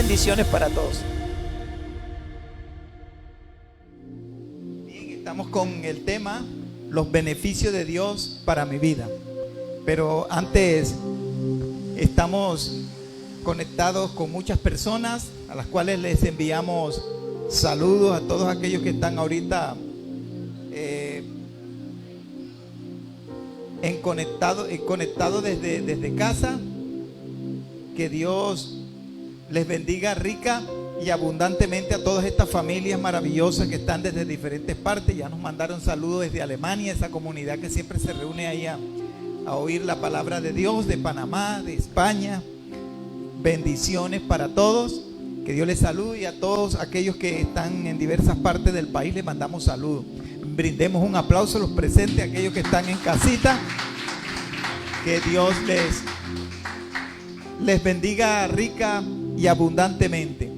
Bendiciones para todos. Bien, estamos con el tema los beneficios de Dios para mi vida. Pero antes, estamos conectados con muchas personas a las cuales les enviamos saludos a todos aquellos que están ahorita conectado desde casa. Que Dios les bendiga rica y abundantemente a todas estas familias maravillosas que están desde diferentes partes. Ya nos mandaron saludos desde Alemania, esa comunidad que siempre se reúne ahí a oír la palabra de Dios, de Panamá, de España. Bendiciones para todos. Que Dios les salude, y a todos aquellos que están en diversas partes del país les mandamos saludos. Brindemos un aplauso a los presentes, a aquellos que están en casita. Que Dios les bendiga rica y abundantemente.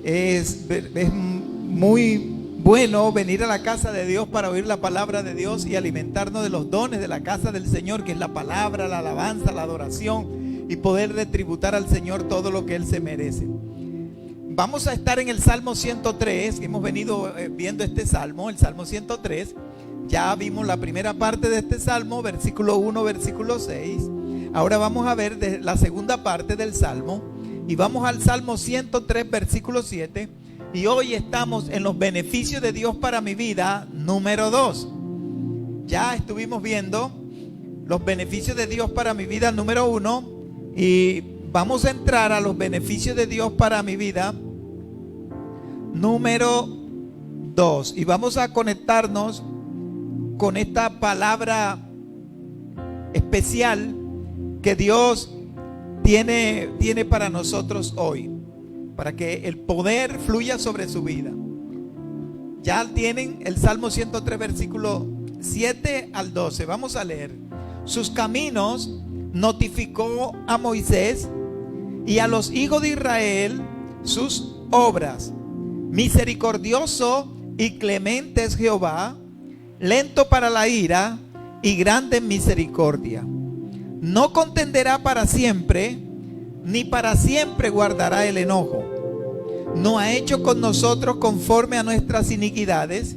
Es muy bueno venir a la casa de Dios para oír la palabra de Dios y alimentarnos de los dones de la casa del Señor, que es la palabra, la alabanza, la adoración, y poder retributar al Señor todo lo que Él se merece. Vamos a estar en el Salmo 103, que hemos venido viendo este Salmo, el Salmo 103. Ya vimos la primera parte de este Salmo, versículo 1, versículo 6. Ahora vamos a ver la segunda parte del Salmo, y vamos al Salmo 103, versículo 7. Y hoy estamos en los beneficios de Dios para mi vida, número 2. Ya estuvimos viendo los beneficios de Dios para mi vida, número 1. Y vamos a entrar a los beneficios de Dios para mi vida, número 2. Y vamos a conectarnos con esta palabra especial que Dios tiene para nosotros hoy, para que el poder fluya sobre su vida. Ya tienen el Salmo 103, versículo 7 al 12. Vamos a leer. Sus caminos notificó a Moisés, y a los hijos de Israel sus obras. Misericordioso y clemente es Jehová, lento para la ira y grande en misericordia. No contenderá para siempre, ni para siempre guardará el enojo. No ha hecho con nosotros conforme a nuestras iniquidades,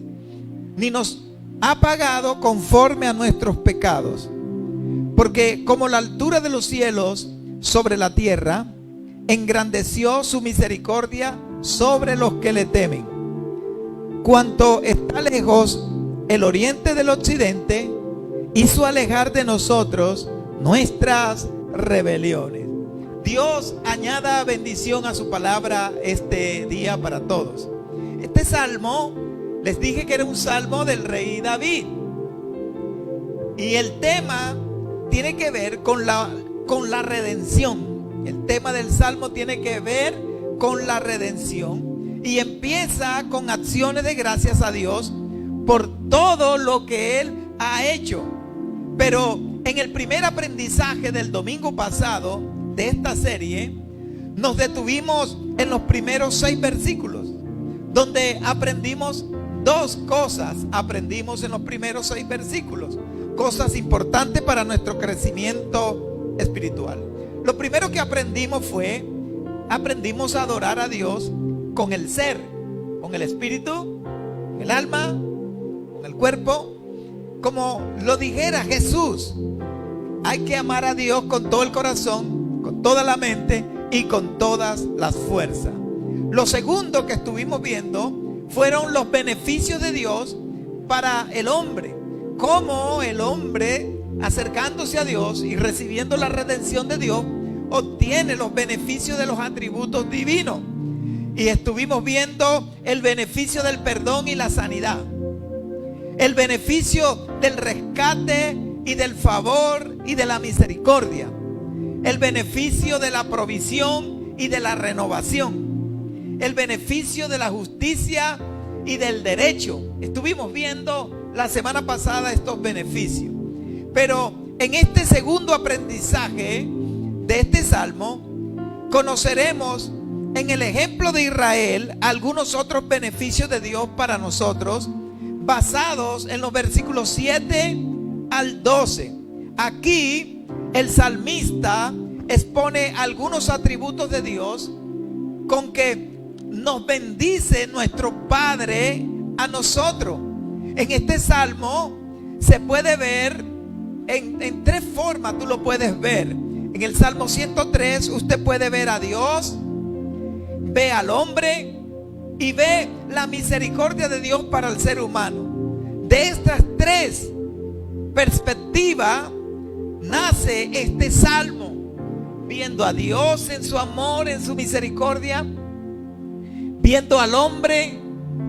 ni nos ha pagado conforme a nuestros pecados. Porque como la altura de los cielos sobre la tierra, engrandeció su misericordia sobre los que le temen. Cuanto está lejos el oriente del occidente, hizo alejar de nosotros nuestras rebeliones. Dios añada bendición a su palabra este día para todos. Este salmo, les dije que era un salmo del rey David, y el tema tiene que ver con la redención. El tema del salmo tiene que ver con la redención, y empieza con acciones de gracias a Dios por todo lo que Él ha hecho. Pero en el primer aprendizaje del domingo pasado de esta serie, nos detuvimos en los primeros 6 versículos, donde aprendimos 2 cosas. Aprendimos en los primeros 6 versículos cosas importantes para nuestro crecimiento espiritual. Lo primero que aprendimos a adorar a Dios con el ser, con el espíritu, con el alma, con el cuerpo. Como lo dijera Jesús, hay que amar a Dios con todo el corazón, con toda la mente y con todas las fuerzas. Lo segundo que estuvimos viendo fueron los beneficios de Dios para el hombre. Cómo el hombre, acercándose a Dios y recibiendo la redención de Dios, obtiene los beneficios de los atributos divinos. Y estuvimos viendo el beneficio del perdón y la sanidad, el beneficio del rescate y del favor y de la misericordia, el beneficio de la provisión y de la renovación, el beneficio de la justicia y del derecho. Estuvimos viendo la semana pasada estos beneficios. Pero en este segundo aprendizaje de este salmo, conoceremos en el ejemplo de Israel algunos otros beneficios de Dios para nosotros, basados en los versículos 7 al 12. Aquí el salmista expone algunos atributos de Dios con que nos bendice nuestro Padre a nosotros. En este salmo se puede ver en tres formas. Tú lo puedes ver. En el Salmo 103 usted puede ver a Dios, ve al hombre y ve la misericordia de Dios para el ser humano. De estas tres perspectivas nace este salmo, viendo a Dios en su amor, en su misericordia, viendo al hombre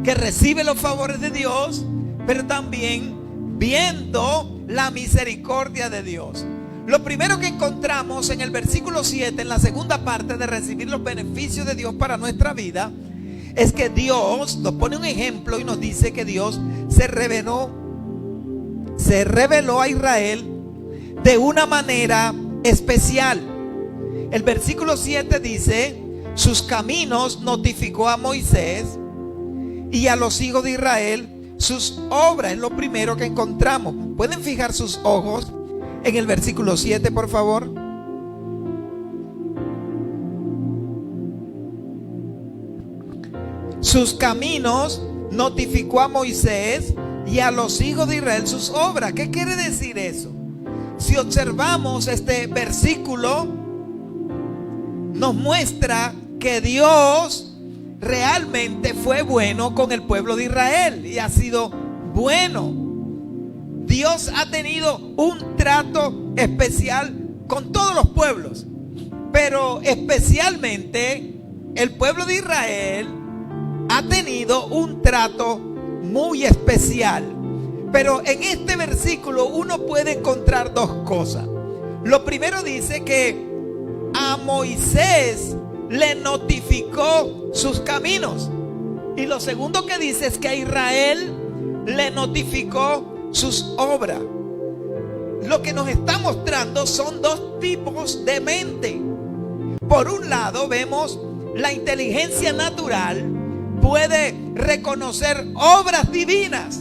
que recibe los favores de Dios, pero también viendo la misericordia de Dios. Lo primero que encontramos en el versículo 7, en la segunda parte de recibir los beneficios de Dios para nuestra vida, es que Dios nos pone un ejemplo y nos dice que Dios se reveló a Israel de una manera especial. El versículo 7 dice: sus caminos notificó a Moisés, y a los hijos de Israel sus obras. Es lo primero que encontramos. ¿Pueden fijar sus ojos en el versículo 7, por favor? Sus caminos notificó a Moisés, y a los hijos de Israel sus obras. ¿Qué quiere decir eso? Si observamos este versículo, nos muestra que Dios realmente fue bueno con el pueblo de Israel y ha sido bueno. Dios ha tenido un trato especial con todos los pueblos, pero especialmente el pueblo de Israel ha tenido un trato muy especial. Pero en este versículo uno puede encontrar dos cosas. Lo primero dice que a Moisés le notificó sus caminos, y lo segundo que dice es que a Israel le notificó sus obras. Lo que nos está mostrando son dos tipos de mente. Por un lado vemos la inteligencia natural puede reconocer obras divinas,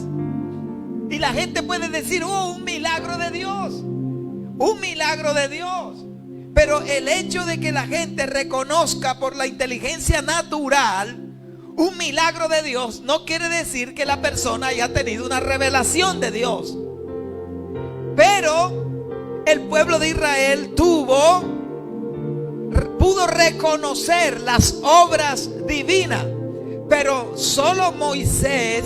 y la gente puede decir: oh, un milagro de Dios, un milagro de Dios. Pero el hecho de que la gente reconozca por la inteligencia natural un milagro de Dios no quiere decir que la persona haya tenido una revelación de Dios. Pero el pueblo de Israel pudo reconocer las obras divinas. Pero solo a Moisés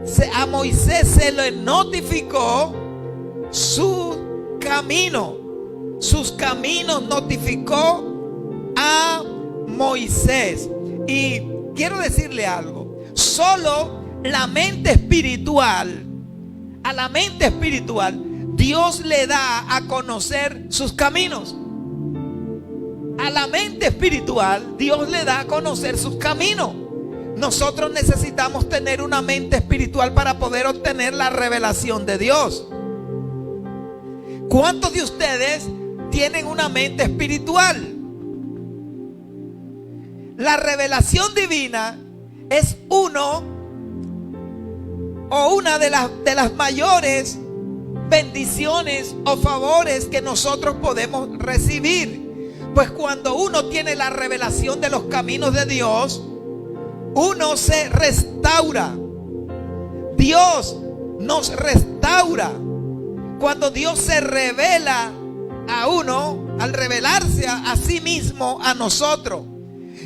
se le notificó su camino. Sus caminos notificó a Moisés. Y quiero decirle algo: solo la mente espiritual, a la mente espiritual, Dios le da a conocer sus caminos. A la mente espiritual, Dios le da a conocer sus caminos. Nosotros necesitamos tener una mente espiritual para poder obtener la revelación de Dios. ¿Cuántos de ustedes tienen una mente espiritual? La revelación divina es una de las mayores bendiciones o favores que nosotros podemos recibir. Pues cuando uno tiene la revelación de los caminos de Dios, uno se restaura. Dios nos restaura. Cuando Dios se revela a uno, al revelarse a sí mismo a nosotros,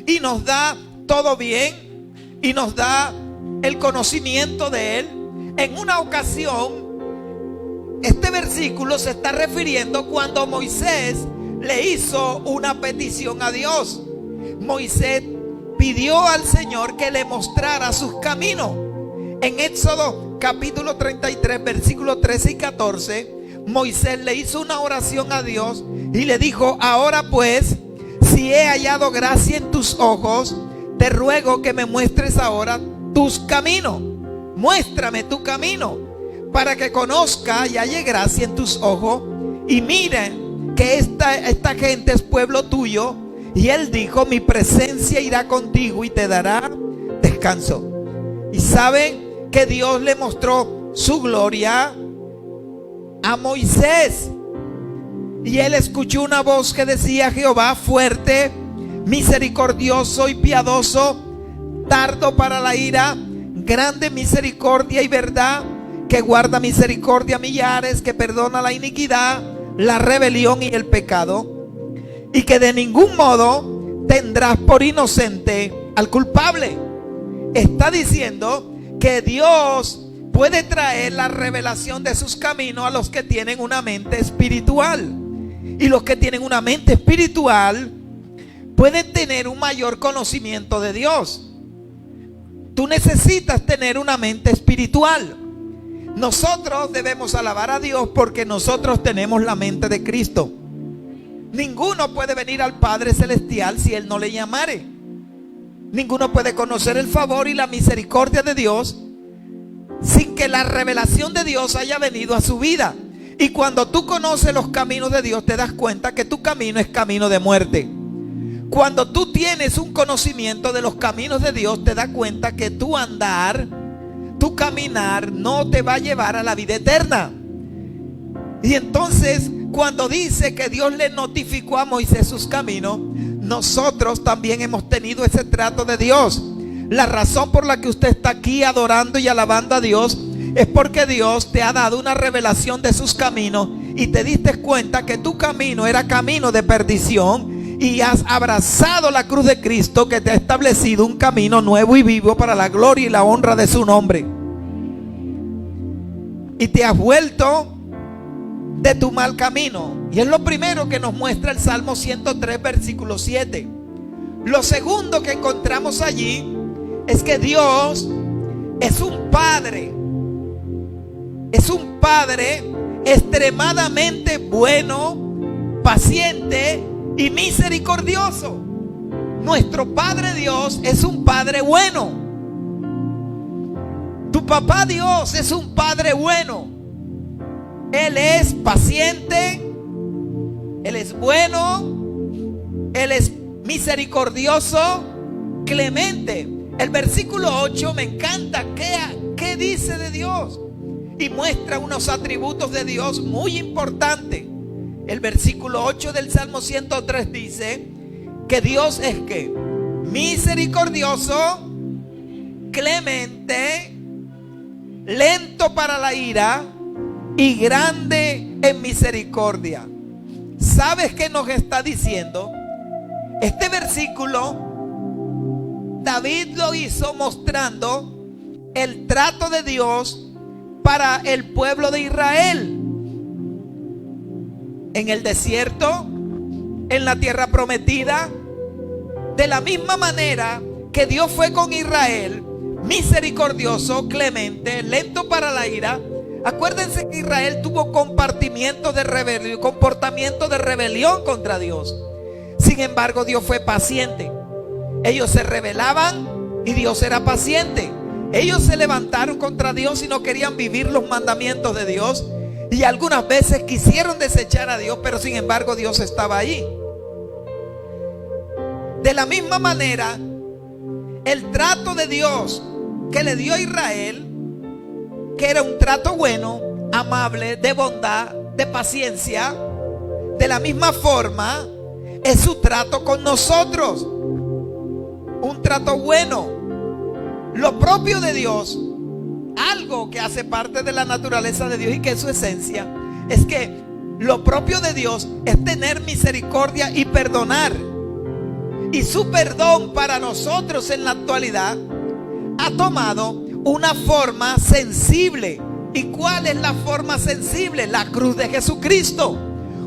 y nos da todo bien, y nos da el conocimiento de Él. En una ocasión, este versículo se está refiriendo cuando Moisés le hizo una petición a Dios. Moisés pidió al Señor que le mostrara sus caminos. En Éxodo capítulo 33, versículos 13 y 14, Moisés le hizo una oración a Dios y le dijo: ahora pues, si he hallado gracia en tus ojos, te ruego que me muestres ahora tus caminos. Muéstrame tu camino, para que conozca y halle gracia en tus ojos, y miren que esta gente es pueblo tuyo. Y él dijo: mi presencia irá contigo y te dará descanso. Y saben que Dios le mostró su gloria a Moisés, y él escuchó una voz que decía: Jehová fuerte misericordioso y piadoso, tardo para la ira, grande misericordia y verdad, que guarda misericordia a millares, que perdona la iniquidad, la rebelión y el pecado, y que de ningún modo tendrás por inocente al culpable. Está diciendo que Dios puede traer la revelación de sus caminos a los que tienen una mente espiritual. Y los que tienen una mente espiritual pueden tener un mayor conocimiento de Dios. Tú necesitas tener una mente espiritual. Nosotros debemos alabar a Dios porque nosotros tenemos la mente de Cristo. Ninguno puede venir al Padre Celestial si Él no le llamare. Ninguno puede conocer el favor y la misericordia de Dios sin que la revelación de Dios haya venido a su vida. Y cuando tú conoces los caminos de Dios, te das cuenta que tu camino es camino de muerte. Cuando tú tienes un conocimiento de los caminos de Dios, te das cuenta que tu andar, tu caminar no te va a llevar a la vida eterna. Y entonces, cuando dice que Dios le notificó a Moisés sus caminos, nosotros también hemos tenido ese trato de Dios. La razón por la que usted está aquí adorando y alabando a Dios es porque Dios te ha dado una revelación de sus caminos y te diste cuenta que tu camino era camino de perdición y has abrazado la cruz de Cristo, que te ha establecido un camino nuevo y vivo para la gloria y la honra de su nombre. Y te has vuelto de tu mal camino. Y es lo primero que nos muestra el Salmo 103, versículo 7. Lo segundo que encontramos allí es que Dios es un Padre. Es un Padre extremadamente bueno, paciente y misericordioso. Nuestro Padre Dios es un Padre bueno. Tu papá Dios es un Padre bueno. Él es paciente, Él es bueno, Él es misericordioso, clemente. El versículo 8 me encanta. ¿Qué dice de Dios? Y muestra unos atributos de Dios muy importantes. El versículo 8 del Salmo 103 dice que Dios es ¿qué? Misericordioso, clemente, lento para la ira y grande en misericordia. ¿Sabes qué nos está diciendo? Este versículo David lo hizo mostrando el trato de Dios para el pueblo de Israel. En el desierto, en la tierra prometida, de la misma manera que Dios fue con Israel, misericordioso, clemente, lento para la ira. Acuérdense que Israel tuvo comportamiento de rebelión contra Dios. Sin embargo, Dios fue paciente. Ellos se rebelaban y Dios era paciente. Ellos se levantaron contra Dios y no querían vivir los mandamientos de Dios. Y algunas veces quisieron desechar a Dios, pero sin embargo Dios estaba allí. De la misma manera, el trato de Dios que le dio a Israel, que era un trato bueno, amable, de bondad, de paciencia, de la misma forma es su trato con nosotros. Un trato bueno. Lo propio de Dios, algo que hace parte de la naturaleza de Dios y que es su esencia, es que lo propio de Dios es tener misericordia y perdonar. Y su perdón para nosotros en la actualidad ha tomado una forma sensible. ¿Y cuál es la forma sensible? La cruz de Jesucristo.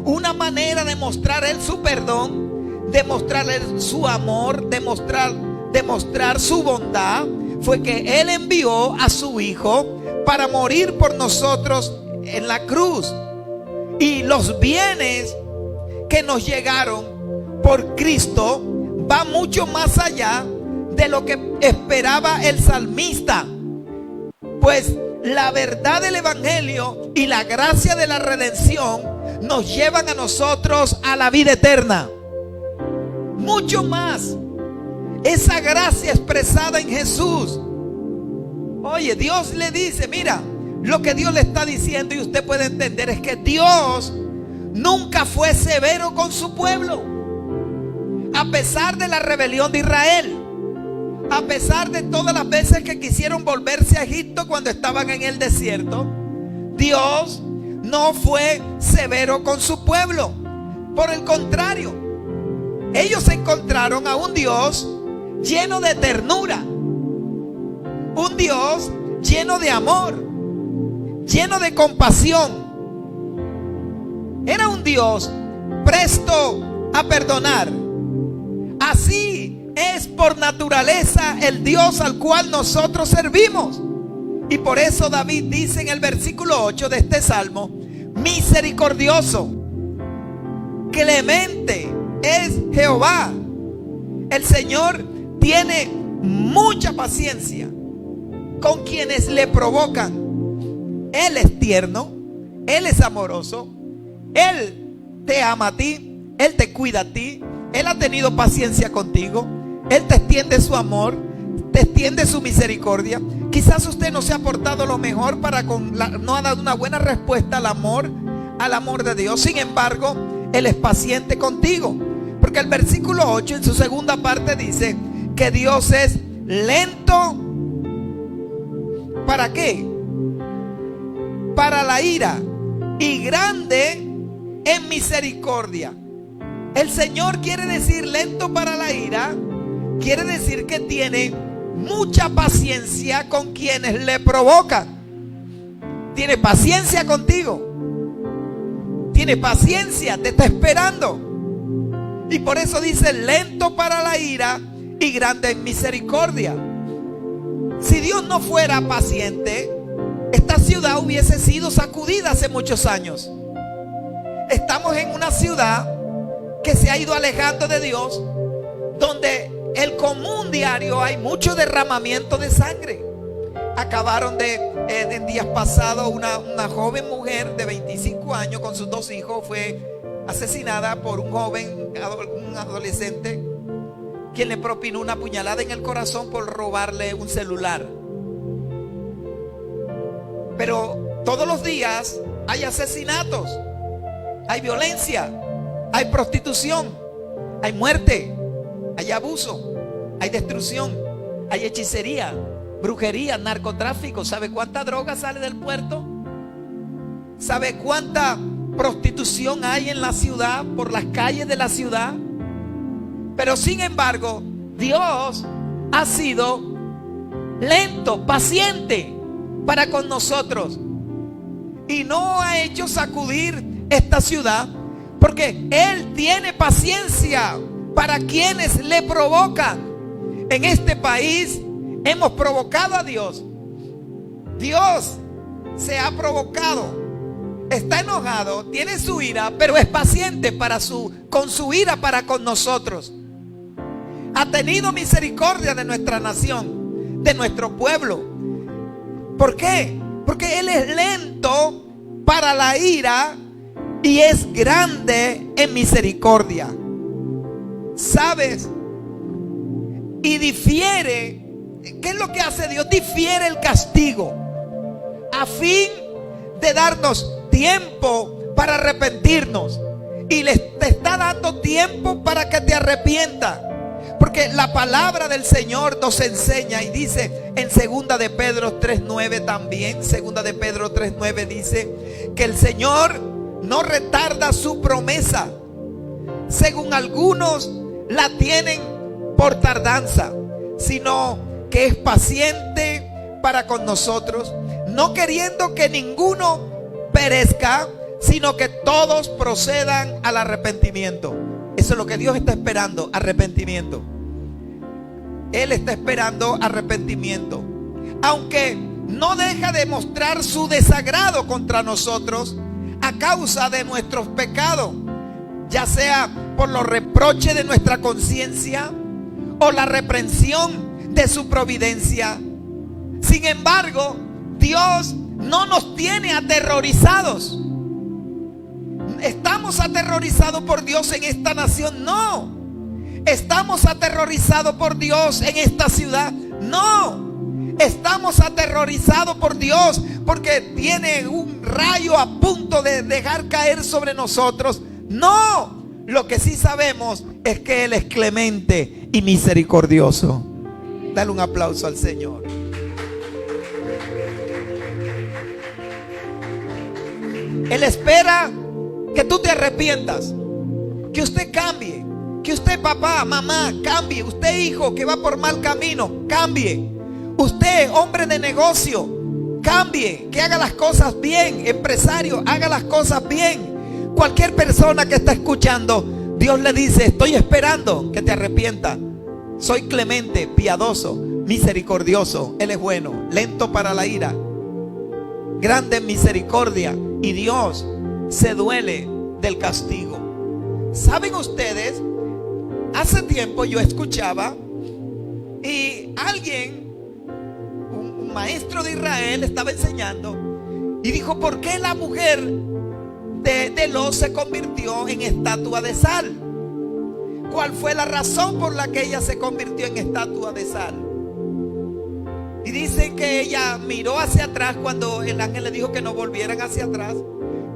Una manera de mostrar Él su perdón, de mostrar Él su amor, de mostrar su bondad, fue que Él envió a su Hijo para morir por nosotros en la cruz. Y los bienes que nos llegaron por Cristo va mucho más allá de lo que esperaba el salmista. Pues la verdad del Evangelio y la gracia de la redención nos llevan a nosotros a la vida eterna. Mucho más. Esa gracia expresada en Jesús. Oye, Dios le dice, mira, lo que Dios le está diciendo, y usted puede entender, es que Dios nunca fue severo con su pueblo. A pesar de la rebelión de Israel, a pesar de todas las veces que quisieron volverse a Egipto cuando estaban en el desierto, Dios no fue severo con su pueblo. Por el contrario, ellos encontraron a un Dios lleno de ternura, un Dios lleno de amor, lleno de compasión. Era un Dios presto a perdonar. Así es por naturaleza el Dios al cual nosotros servimos. Y por eso David dice en el versículo 8 de este salmo: misericordioso, clemente es Jehová. El Señor tiene mucha paciencia con quienes le provocan. Él es tierno, Él es amoroso, Él te ama a ti, Él te cuida a ti, Él ha tenido paciencia contigo, Él te extiende su amor, te extiende su misericordia. Quizás usted no se ha portado lo mejor no ha dado una buena respuesta al amor de Dios. Sin embargo, Él es paciente contigo, porque el versículo 8 en su segunda parte dice que Dios es lento. ¿Para qué? Para la ira, y grande en misericordia. El Señor quiere decir lento para la ira, quiere decir que tiene mucha paciencia con quienes le provocan. Tiene paciencia contigo, tiene paciencia, te está esperando. Y por eso dice lento para la ira y grande en misericordia. Si Dios no fuera paciente, esta ciudad hubiese sido sacudida hace muchos años. Estamos en una ciudad que se ha ido alejando de Dios, donde el común diario hay mucho derramamiento de sangre. Acabaron en días pasados una joven mujer de 25 años con sus 2 hijos fue asesinada por un joven, un adolescente, quien le propinó una puñalada en el corazón por robarle un celular. Pero todos los días hay asesinatos, hay violencia, hay prostitución, hay muerte, hay abuso, hay destrucción, hay hechicería, brujería, narcotráfico. ¿Sabe cuánta droga sale del puerto? ¿Sabe cuánta prostitución hay en la ciudad, por las calles de la ciudad? Pero sin embargo, Dios ha sido lento, paciente para con nosotros, y no ha hecho sacudir esta ciudad, porque Él tiene paciencia para quienes le provocan. En este país hemos provocado a Dios. Dios se ha provocado, está enojado, tiene su ira, pero es paciente con su ira para con nosotros. Ha tenido misericordia de nuestra nación, de nuestro pueblo. ¿Por qué? Porque Él es lento para la ira y es grande en misericordia. ¿Sabes? Y difiere. ¿Qué es lo que hace Dios? Difiere el castigo a fin de darnos tiempo para arrepentirnos. Y te está dando tiempo para que te arrepientas. Porque la palabra del Señor nos enseña y dice en 2 de Pedro 3:9 también, 2 de Pedro 3:9 dice que el Señor no retarda su promesa, según algunos la tienen por tardanza, sino que es paciente para con nosotros, no queriendo que ninguno perezca, sino que todos procedan al arrepentimiento. Eso es lo que Dios está esperando, arrepentimiento. Él está esperando arrepentimiento. Aunque no deja de mostrar su desagrado contra nosotros a causa de nuestros pecados, ya sea por los reproches de nuestra conciencia o la reprensión de su providencia. Sin embargo, Dios no nos tiene aterrorizados. ¿Estamos aterrorizados por Dios en esta nación? No. ¿Estamos aterrorizados por Dios en esta ciudad? No. Estamos aterrorizados por Dios porque tiene un rayo a punto de dejar caer sobre nosotros. No. Lo que sí sabemos es que Él es clemente y misericordioso. Dale un aplauso al Señor. Él espera que tú te arrepientas, que usted cambie, que usted, papá, mamá, cambie. Usted, hijo, que va por mal camino, cambie. Usted, hombre de negocio, cambie, que haga las cosas bien. Empresario, haga las cosas bien. Cualquier persona que está escuchando, Dios le dice: estoy esperando que te arrepientas. Soy clemente, piadoso, misericordioso. Él es bueno, lento para la ira, grande en misericordia, y Dios se duele del castigo. ¿Saben ustedes? Hace tiempo yo escuchaba y alguien, un maestro de Israel, estaba enseñando y dijo: ¿por qué la mujer de Lot se convirtió en estatua de sal? ¿Cuál fue la razón por la que ella se convirtió en estatua de sal? Y dice que ella miró hacia atrás cuando el ángel le dijo que no volvieran hacia atrás.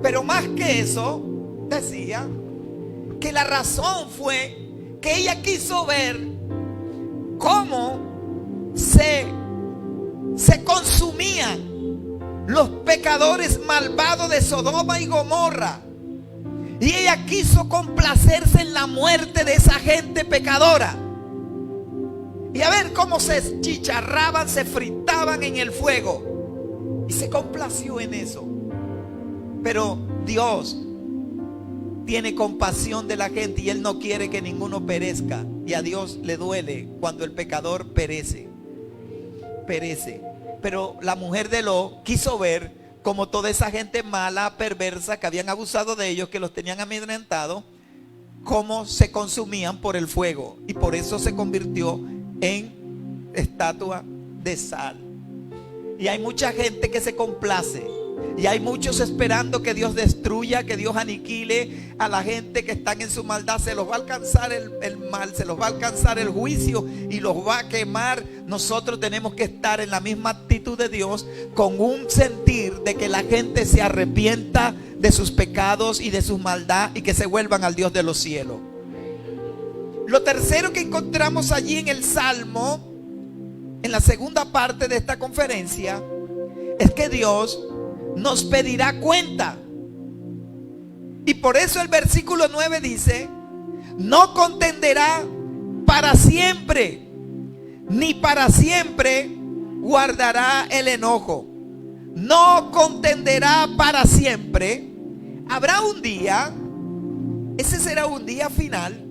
Pero más que eso, decía que la razón fue que ella quiso ver cómo se consumían los pecadores malvados de Sodoma y Gomorra. Y ella quiso complacerse en la muerte de esa gente pecadora. Y a ver cómo se chicharraban, se fritaban en el fuego. Y se complació en eso. Pero Dios tiene compasión de la gente y Él no quiere que ninguno perezca. Y a Dios le duele cuando el pecador perece. Pero la mujer de Lot quiso ver como toda esa gente mala, perversa, que habían abusado de ellos, que los tenían amedrentados, cómo se consumían por el fuego. Y por eso se convirtió en estatua de sal. Y hay mucha gente que se complace. Y hay muchos esperando que Dios destruya, que Dios aniquile a la gente que están en su maldad. Se los va a alcanzar el mal, se los va a alcanzar el juicio y los va a quemar. Nosotros tenemos que estar en la misma actitud de Dios, con un sentir de que la gente se arrepienta de sus pecados y de su maldad y que se vuelvan al Dios de los cielos. Lo tercero que encontramos allí en el Salmo, en la segunda parte de esta conferencia, es que Dios nos pedirá cuenta. Y por eso el versículo 9 dice: no contenderá para siempre, ni para siempre guardará el enojo. No contenderá para siempre. Habrá un día, ese será un día final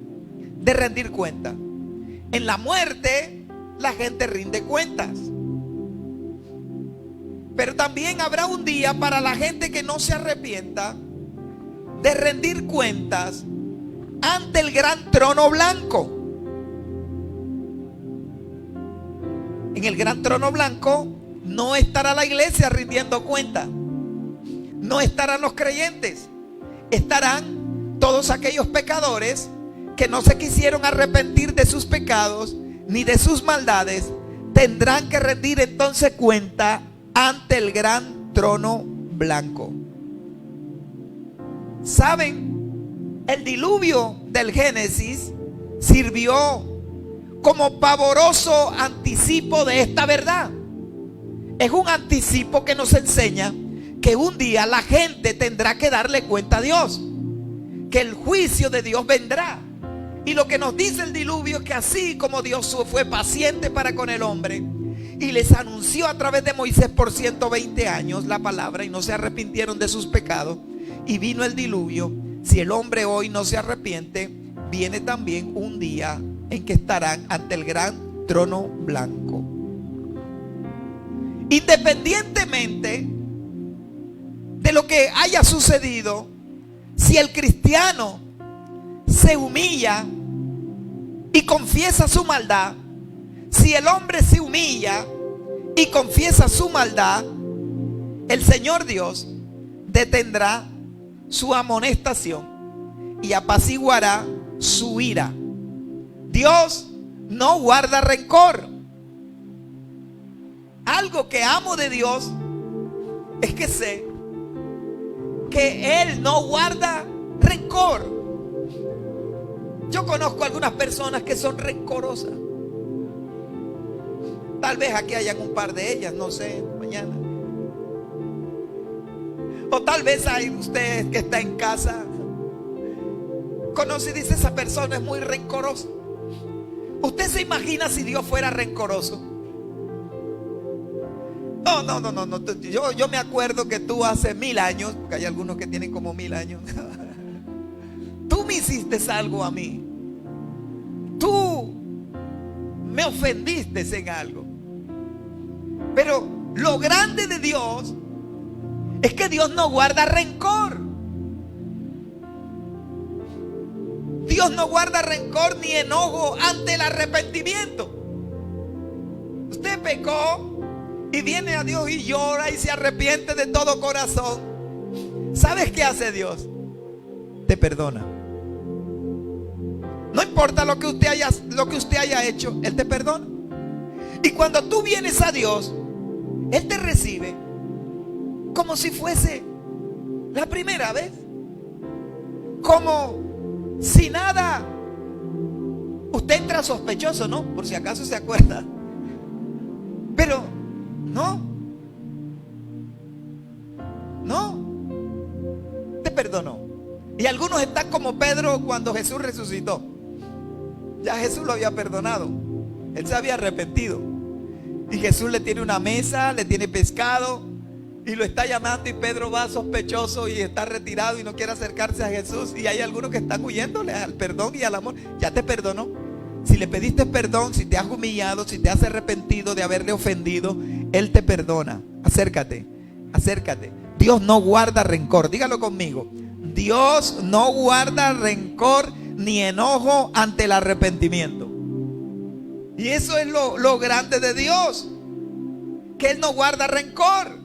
de rendir cuenta. En la muerte la gente rinde cuentas. Pero también habrá un día para la gente que no se arrepienta de rendir cuentas ante el gran trono blanco. En el gran trono blanco no estará la iglesia rindiendo cuentas. No estarán los creyentes. Estarán todos aquellos pecadores que no se quisieron arrepentir de sus pecados ni de sus maldades. Tendrán que rendir entonces cuenta ante el gran trono blanco. ¿Saben? El diluvio del Génesis sirvió como pavoroso anticipo de esta verdad. Es un anticipo que nos enseña que un día la gente tendrá que darle cuenta a Dios, que el juicio de Dios vendrá. Y lo que nos dice el diluvio es que así como Dios fue paciente para con el hombre y les anunció a través de Moisés por 120 años la palabra y no se arrepintieron de sus pecados, y vino el diluvio, si el hombre hoy no se arrepiente, viene también un día en que estarán ante el gran trono blanco. Independientemente de lo que haya sucedido, si el cristiano se humilla y confiesa su maldad, si el hombre se humilla y confiesa su maldad, el Señor Dios detendrá su amonestación y apaciguará su ira. Dios no guarda rencor. Algo que amo de Dios es que sé que Él no guarda rencor. Yo conozco algunas personas que son rencorosas. Tal vez aquí hayan un par de ellas, no sé, mañana. O tal vez hay usted que está en casa, conoce y dice: esa persona es muy rencorosa. ¿Usted se imagina si Dios fuera rencoroso? No. Yo me acuerdo que tú hace 1000 años, porque hay algunos que tienen como 1000 años, tú me hiciste algo a mí. Tú me ofendiste en algo. Pero lo grande de Dios es que Dios no guarda rencor. Dios no guarda rencor ni enojo ante el arrepentimiento. Usted pecó y viene a Dios y llora y se arrepiente de todo corazón. ¿Sabes qué hace Dios? Te perdona. No importa lo que usted haya hecho, Él te perdona. Y cuando tú vienes a Dios, Él te recibe como si fuese la primera vez, como si nada. Usted entra sospechoso, ¿no? Por si acaso se acuerda. Pero no, te perdonó. Y algunos están como Pedro cuando Jesús resucitó. Ya Jesús lo había perdonado. Él se había arrepentido. Y Jesús le tiene una mesa, le tiene pescado y lo está llamando, y Pedro va sospechoso y está retirado y no quiere acercarse a Jesús. Y hay algunos que están huyéndole al perdón y al amor. Ya te perdonó. Si le pediste perdón, si te has humillado, si te has arrepentido de haberle ofendido, Él te perdona. Acércate. Dios no guarda rencor. Dígalo conmigo. Dios no guarda rencor ni enojo ante el arrepentimiento. Y eso es lo grande de Dios, que Él no guarda rencor,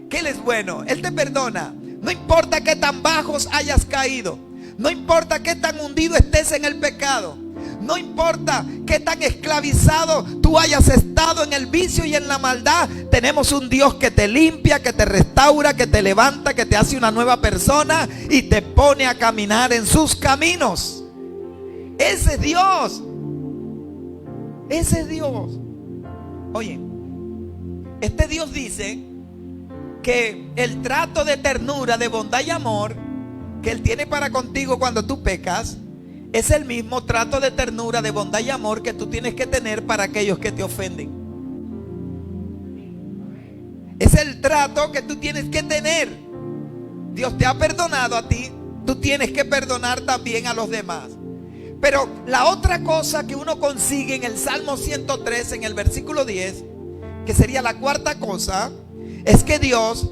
que Él es bueno. Él te perdona. No importa qué tan bajos hayas caído, no importa qué tan hundido estés en el pecado, no importa qué tan esclavizado tú hayas estado en el vicio y en la maldad. Tenemos un Dios que te limpia, que te restaura, que te levanta, que te hace una nueva persona y te pone a caminar en sus caminos. Ese es Dios. Ese es Dios. Oye, este Dios dice que el trato de ternura, de bondad y amor que Él tiene para contigo cuando tú pecas es el mismo trato de ternura, de bondad y amor que tú tienes que tener para aquellos que te ofenden. Es el trato que tú tienes que tener. Dios te ha perdonado a ti, tú tienes que perdonar también a los demás. Pero la otra cosa que uno consigue en el Salmo 103, en el versículo 10, que sería la cuarta cosa, es que Dios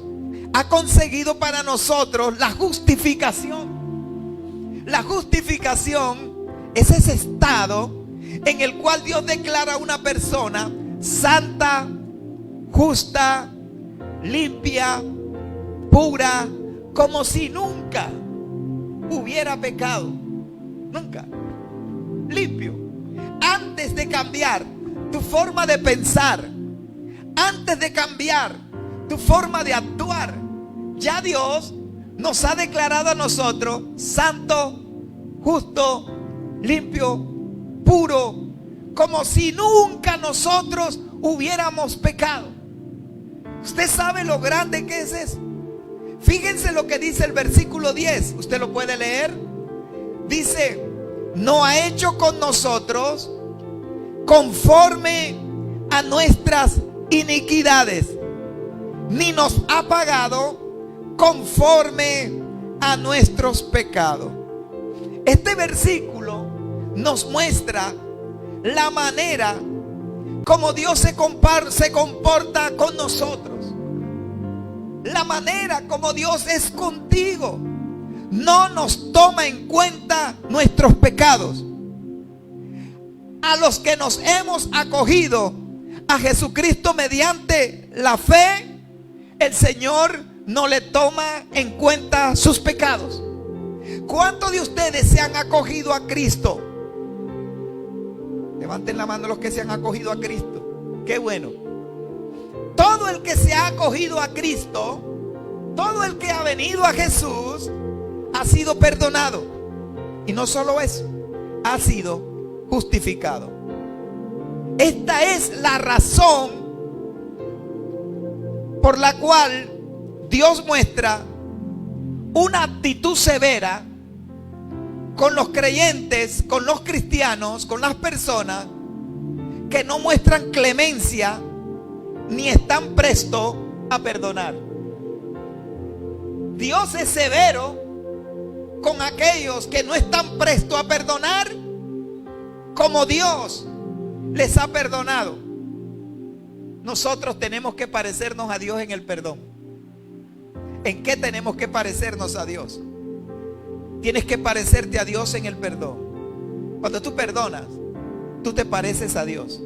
ha conseguido para nosotros la justificación. La justificación es ese estado en el cual Dios declara a una persona santa, justa, limpia, pura, como si nunca hubiera pecado. Nunca. Limpio. Antes de cambiar tu forma de pensar, antes de cambiar tu forma de actuar, ya Dios nos ha declarado a nosotros santo, justo, limpio, puro, como si nunca nosotros hubiéramos pecado. ¿Usted sabe lo grande que es eso? Fíjense lo que dice el versículo 10. Usted lo puede leer. Dice: no ha hecho con nosotros conforme a nuestras iniquidades, ni nos ha pagado conforme a nuestros pecados. Este versículo nos muestra la manera como Dios se comporta con nosotros, la manera como Dios es contigo. No nos toma en cuenta nuestros pecados. A los que nos hemos acogido a Jesucristo mediante la fe, el Señor no le toma en cuenta sus pecados. ¿Cuántos de ustedes se han acogido a Cristo? Levanten la mano los que se han acogido a Cristo. Qué bueno. Todo el que se ha acogido a Cristo, todo el que ha venido a Jesús, ha sido perdonado. Y no solo eso, ha sido justificado. Esta es la razón por la cual Dios muestra una actitud severa con los creyentes, con los cristianos, con las personas que no muestran clemencia ni están prestos a perdonar. Dios es severo con aquellos que no están prestos a perdonar, como Dios les ha perdonado. Nosotros tenemos que parecernos a Dios en el perdón. ¿En qué tenemos que parecernos a Dios? Tienes que parecerte a Dios en el perdón. Cuando tú perdonas, tú te pareces a Dios.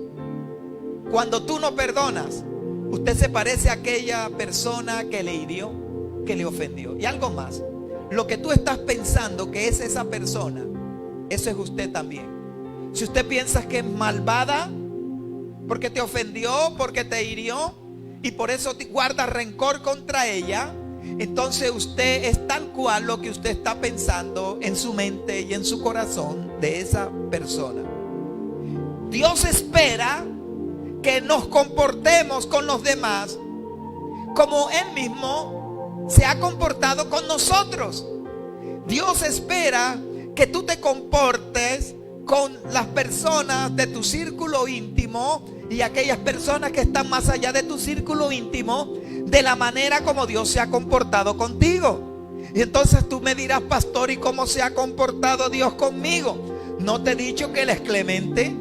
Cuando tú no perdonas, usted se parece a aquella persona que le hirió, que le ofendió. Y algo más, lo que tú estás pensando que es esa persona, eso es usted también. Si usted piensa que es malvada porque te ofendió, porque te hirió y por eso te guarda rencor contra ella, entonces usted es tal cual lo que usted está pensando en su mente y en su corazón de esa persona. Dios espera que nos comportemos con los demás como Él mismo se ha comportado con nosotros. Dios espera que tú te comportes con las personas de tu círculo íntimo y aquellas personas que están más allá de tu círculo íntimo de la manera como Dios se ha comportado contigo. Y entonces tú me dirás, pastor, ¿y cómo se ha comportado Dios conmigo? ¿No te he dicho que Él es clemente?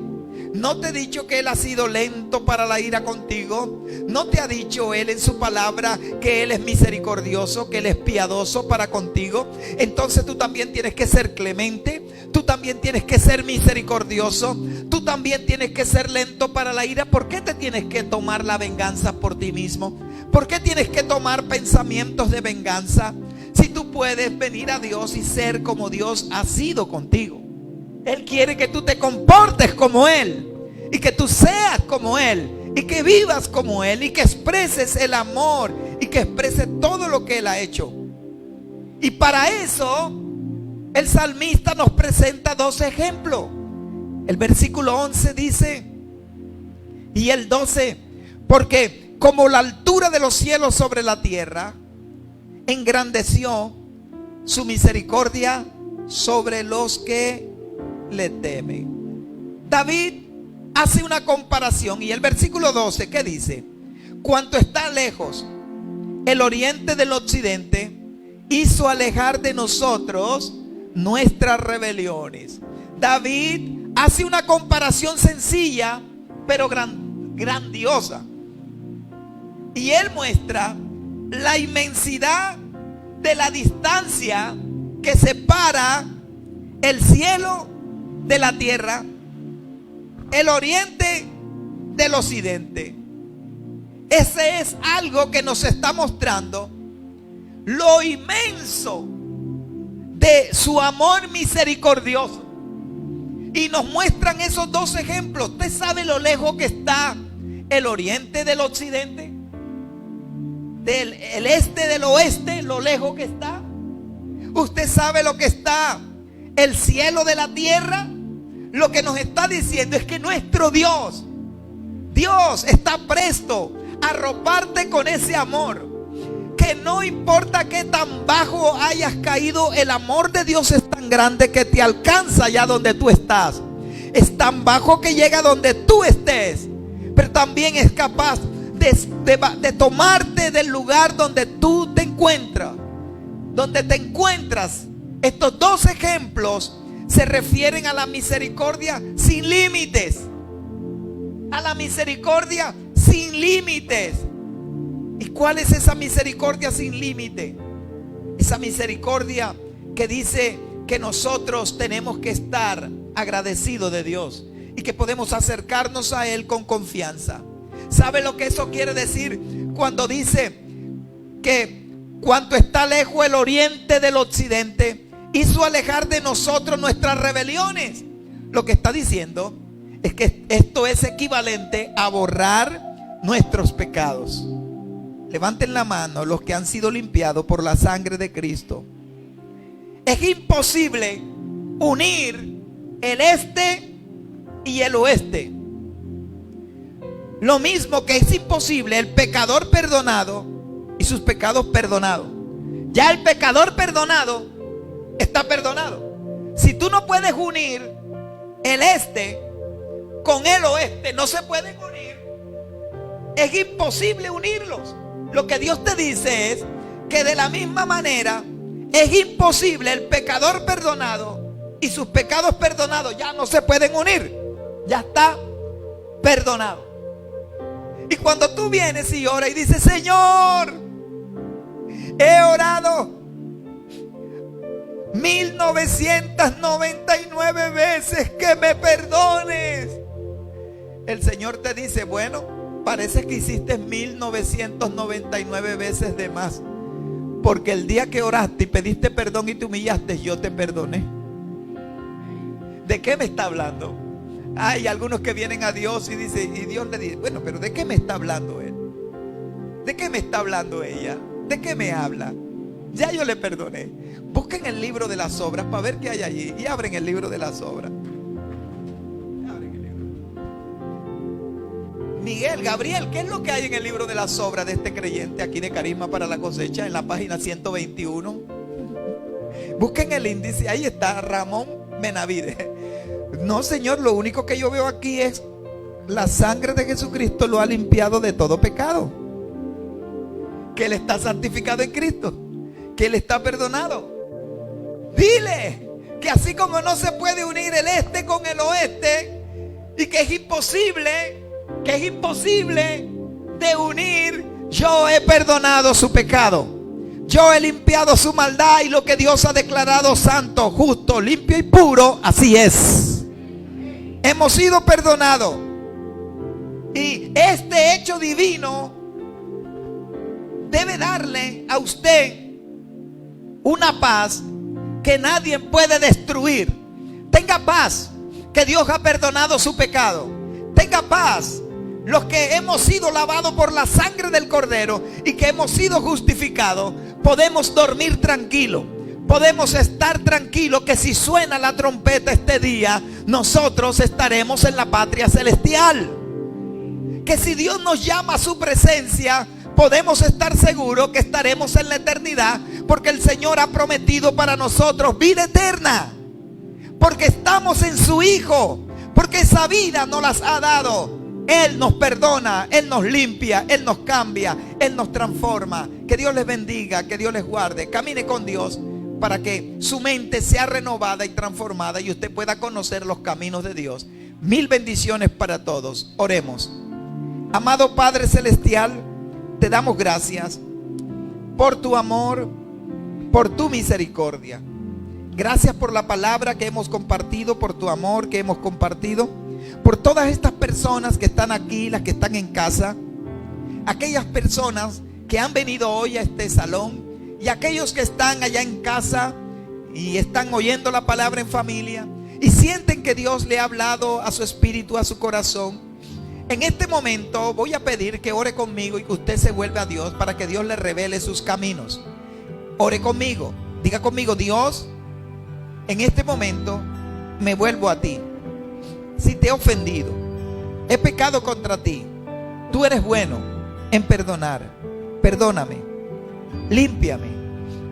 ¿No te he dicho que Él ha sido lento para la ira contigo? ¿No te ha dicho Él en su palabra que Él es misericordioso, que Él es piadoso para contigo? Entonces tú también tienes que ser clemente, tú también tienes que ser misericordioso, tú también tienes que ser lento para la ira. ¿Por qué te tienes que tomar la venganza por ti mismo? ¿Por qué tienes que tomar pensamientos de venganza? Si tú puedes venir a Dios y ser como Dios ha sido contigo. Él quiere que tú te comportes como Él y que tú seas como Él y que vivas como Él y que expreses el amor y que expreses todo lo que Él ha hecho. Y para eso el salmista nos presenta dos ejemplos. El versículo 11 dice, y el 12, porque como la altura de los cielos sobre la tierra, engrandeció su misericordia sobre los que le temen. David hace una comparación y el versículo 12, ¿qué dice? Cuanto está lejos el oriente del occidente, hizo alejar de nosotros nuestras rebeliones. David hace una comparación sencilla pero grandiosa, y él muestra la inmensidad de la distancia que separa el cielo de la tierra, el oriente del occidente. Ese es algo que nos está mostrando lo inmenso de su amor misericordioso. Y nos muestran esos dos ejemplos. ¿Usted sabe lo lejos que está el oriente del occidente? El este del oeste, lo lejos que está. ¿Usted sabe lo que está el cielo de la tierra? Lo que nos está diciendo es que nuestro Dios está presto a arroparte con ese amor. Que no importa qué tan bajo hayas caído, el amor de Dios es tan grande que te alcanza allá donde tú estás. Es tan bajo que llega donde tú estés, pero también es capaz de tomarte del lugar donde tú te encuentras. Donde te encuentras. Estos dos ejemplos se refieren a la misericordia sin límites. A la misericordia sin límites. ¿Y cuál es esa misericordia sin límite? Esa misericordia que dice que nosotros tenemos que estar agradecidos de Dios y que podemos acercarnos a Él con confianza. ¿Sabe lo que eso quiere decir? Cuando dice que cuanto está lejos el oriente del occidente, hizo alejar de nosotros nuestras rebeliones. Lo que está diciendo es que esto es equivalente a borrar nuestros pecados. Levanten la mano los que han sido limpiados por la sangre de Cristo. Es imposible unir el este y el oeste. Lo mismo que es imposible el pecador perdonado y sus pecados perdonados. Ya el pecador perdonado está perdonado. Si tú no puedes unir el este con el oeste, no se pueden unir. Es imposible unirlos. Lo que Dios te dice es que de la misma manera es imposible el pecador perdonado y sus pecados perdonados ya no se pueden unir. Ya está perdonado. Y cuando tú vienes y oras y dices: Señor, he orado 1999 veces que me perdones. El Señor te dice: bueno, parece que hiciste 1999 veces de más, porque el día que oraste y pediste perdón y te humillaste, yo te perdoné. ¿De qué me está hablando? Hay algunos que vienen a Dios y dicen, y Dios le dice: bueno, pero ¿de qué me está hablando él? ¿De qué me está hablando ella? ¿De qué me habla? Ya yo le perdoné. Busquen el libro de las obras para ver qué hay allí, y abren el libro de las obras. Abren el libro. Miguel, Gabriel, ¿qué es lo que hay en el libro de las obras de este creyente aquí de Carisma para la Cosecha, en la página 121? Busquen el índice, ahí está Ramón Benavides. No, Señor, lo único que yo veo aquí es la sangre de Jesucristo lo ha limpiado de todo pecado, que Él está santificado en Cristo, que Él está perdonado. Dile que así como no se puede unir el este con el oeste, y que es imposible de unir, yo he perdonado su pecado, yo he limpiado su maldad, y lo que Dios ha declarado santo, justo, limpio y puro, así es. Hemos sido perdonados. Y este hecho divino debe darle a usted una paz que nadie puede destruir. Tenga paz, que Dios ha perdonado su pecado. Tenga paz, los que hemos sido lavados por la sangre del Cordero y que hemos sido justificados, podemos dormir tranquilos. Podemos estar tranquilos que si suena la trompeta este día, nosotros estaremos en la patria celestial. Que si Dios nos llama a su presencia, podemos estar seguros que estaremos en la eternidad, porque el Señor ha prometido para nosotros vida eterna, porque estamos en su Hijo, porque esa vida nos las ha dado. Él nos perdona, Él nos limpia, Él nos cambia, Él nos transforma. Que Dios les bendiga, que Dios les guarde. Camine con Dios para que su mente sea renovada y transformada y usted pueda conocer los caminos de Dios. Mil bendiciones para todos. Oremos. Amado Padre Celestial, te damos gracias por tu amor, por tu misericordia. Gracias por la palabra que hemos compartido, por tu amor que hemos compartido, por todas estas personas que están aquí, las que están en casa, aquellas personas que han venido hoy a este salón, y aquellos que están allá en casa y están oyendo la palabra en familia y sienten que Dios le ha hablado a su espíritu, a su corazón. En este momento voy a pedir que ore conmigo y que usted se vuelva a Dios para que Dios le revele sus caminos. Ore conmigo, diga conmigo: Dios, en este momento me vuelvo a ti. Si te he ofendido, he pecado contra ti, tú eres bueno en perdonar. Perdóname, límpiame,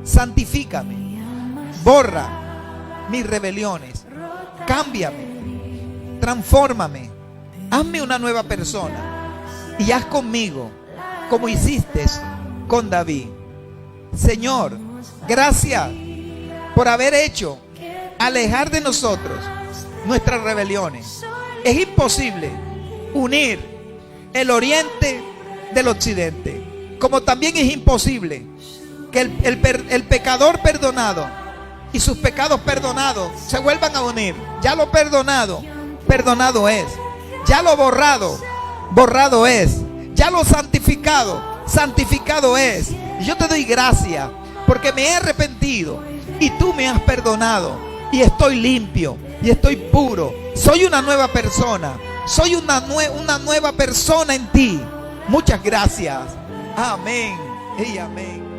santifícame, borra mis rebeliones, cámbiame, transfórmame, hazme una nueva persona y haz conmigo como hiciste con David. Señor, gracias por haber hecho alejar de nosotros nuestras rebeliones. Es imposible unir el oriente del occidente, como también es imposible que el pecador perdonado y sus pecados perdonados se vuelvan a unir. Ya lo perdonado, perdonado es. Ya lo borrado, borrado es. Ya lo santificado, santificado es. Y yo te doy gracias porque me he arrepentido y tú me has perdonado y estoy limpio y estoy puro. Soy una nueva persona. Soy una nueva persona en ti. Muchas gracias. Amén y amén.